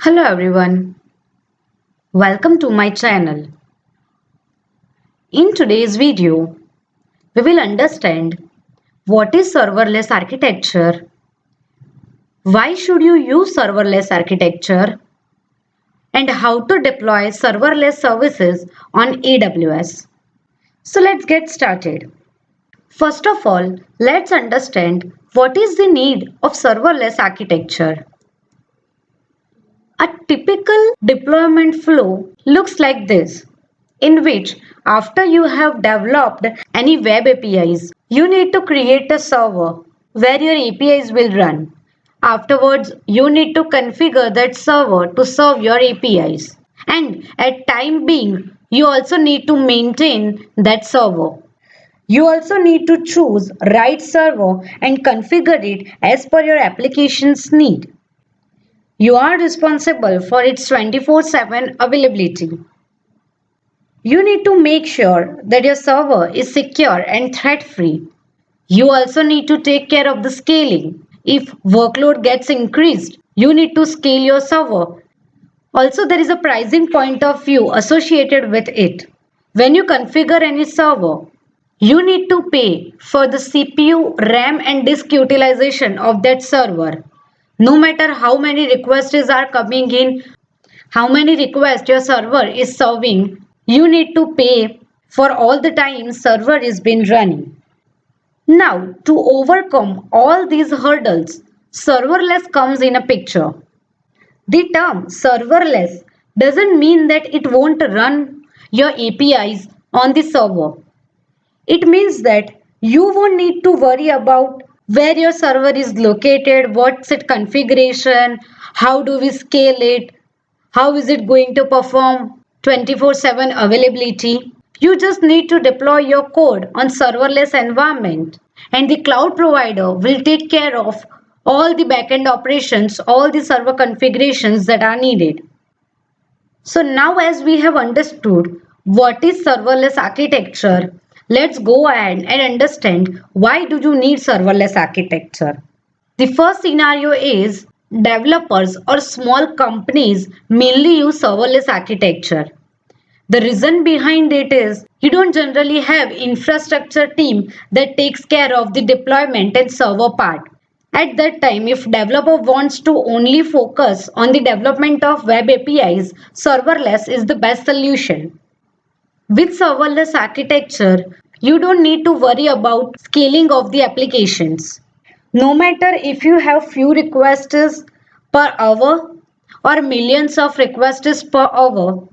Hello everyone, welcome to my channel. In today's video, we will understand what is serverless architecture, why should you use serverless architecture, and how to deploy serverless services on AWS. So let's get started. First of all, let's understand what is the need of serverless architecture. A typical deployment flow looks like this, in which after you have developed any web APIs, you need to create a server where your APIs will run. Afterwards, you need to configure that server to serve your APIs. And at time being, you also need to maintain that server. You also need to choose right server and configure it as per your application's need. You are responsible for its 24/7 availability. You need to make sure that your server is secure and threat-free. You also need to take care of the scaling. If workload gets increased, you need to scale your server. Also, there is a pricing point of view associated with it. When you configure any server, you need to pay for the CPU, RAM and disk utilization of that server. No matter how many requests are coming in, how many requests your server is serving, you need to pay for all the time server is been running. Now, to overcome all these hurdles, serverless comes in a picture. The term serverless doesn't mean that it won't run your APIs on the server. It means that you won't need to worry about where your server is located, what's its configuration, how do we scale it, how is it going to perform 24/7 availability. You just need to deploy your code on serverless environment and the cloud provider will take care of all the backend operations, all the server configurations that are needed. So now as we have understood what is serverless architecture, let's go ahead and understand why do you need serverless architecture. The first scenario is developers or small companies mainly use serverless architecture. The reason behind it is you don't generally have infrastructure team that takes care of the deployment and server part. At that time, if developer wants to only focus on the development of web APIs, serverless is the best solution. With serverless architecture, you don't need to worry about scaling of the applications. No matter if you have few requests per hour or millions of requests per hour,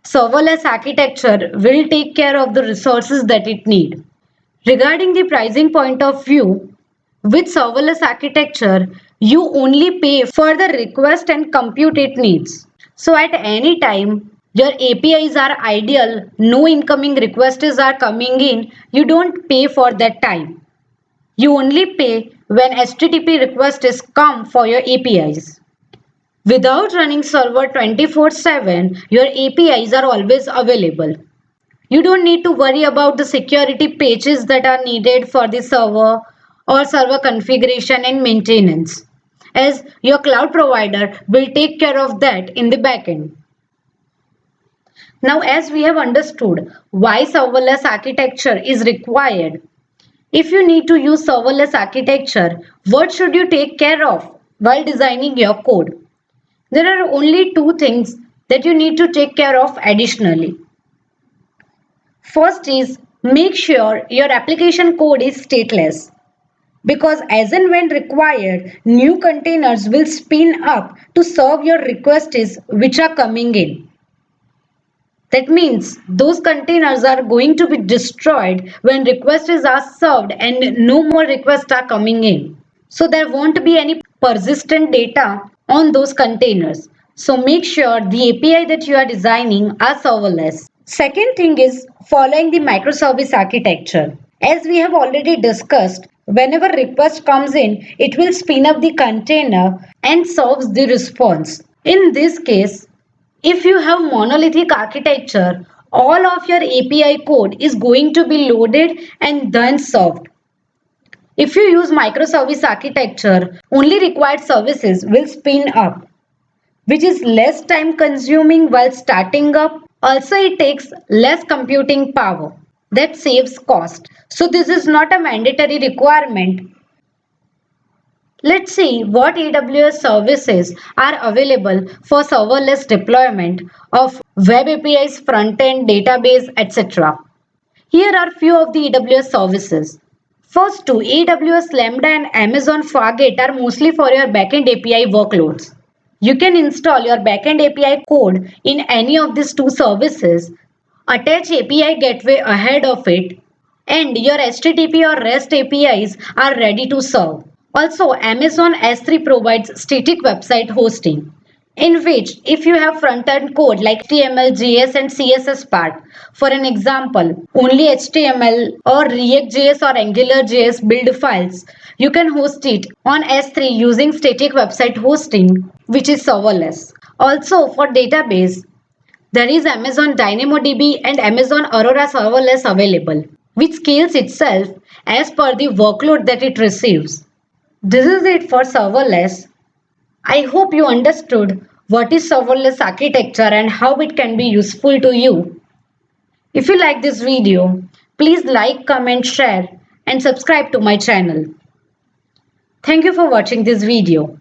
serverless architecture will take care of the resources that it needs. Regarding the pricing point of view, with serverless architecture, you only pay for the request and compute it needs. So at any time, your APIs are ideal, no incoming requests are coming in, you don't pay for that time. You only pay when HTTP requests come for your APIs. Without running server 24/7, your APIs are always available. You don't need to worry about the security patches that are needed for the server or server configuration and maintenance, as your cloud provider will take care of that in the backend. Now, as we have understood why serverless architecture is required, if you need to use serverless architecture, what should you take care of while designing your code? There are only two things that you need to take care of additionally. First is make sure your application code is stateless because as and when required, new containers will spin up to serve your requests which are coming in. That means those containers are going to be destroyed when requests are served and no more requests are coming in. So there won't be any persistent data on those containers. So make sure the API that you are designing are serverless. Second thing is following the microservice architecture. As we have already discussed, whenever request comes in, it will spin up the container and serves the response. In this case, if you have monolithic architecture, all of your API code is going to be loaded and then served. If you use microservice architecture, only required services will spin up. which is less time consuming while starting up. Also, it takes less computing power. That saves cost. So this is not a mandatory requirement. Let's see what AWS services are available for serverless deployment of web APIs, front-end, database, etc. Here are few of the AWS services. First two, AWS Lambda and Amazon Fargate are mostly for your backend API workloads. You can install your backend API code in any of these two services, attach API gateway ahead of it, and your HTTP or REST APIs are ready to serve. Also, Amazon S3 provides static website hosting, in which if you have front-end code like HTML, JS and CSS part, for an example, only HTML or React.js or AngularJS build files, you can host it on S3 using static website hosting, which is serverless. Also, for database, there is Amazon DynamoDB and Amazon Aurora Serverless available, which scales itself as per the workload that it receives. This is it for serverless. I hope you understood what is serverless architecture and how it can be useful to you. If you like this video, please like, comment, share and subscribe to my channel. Thank you for watching this video.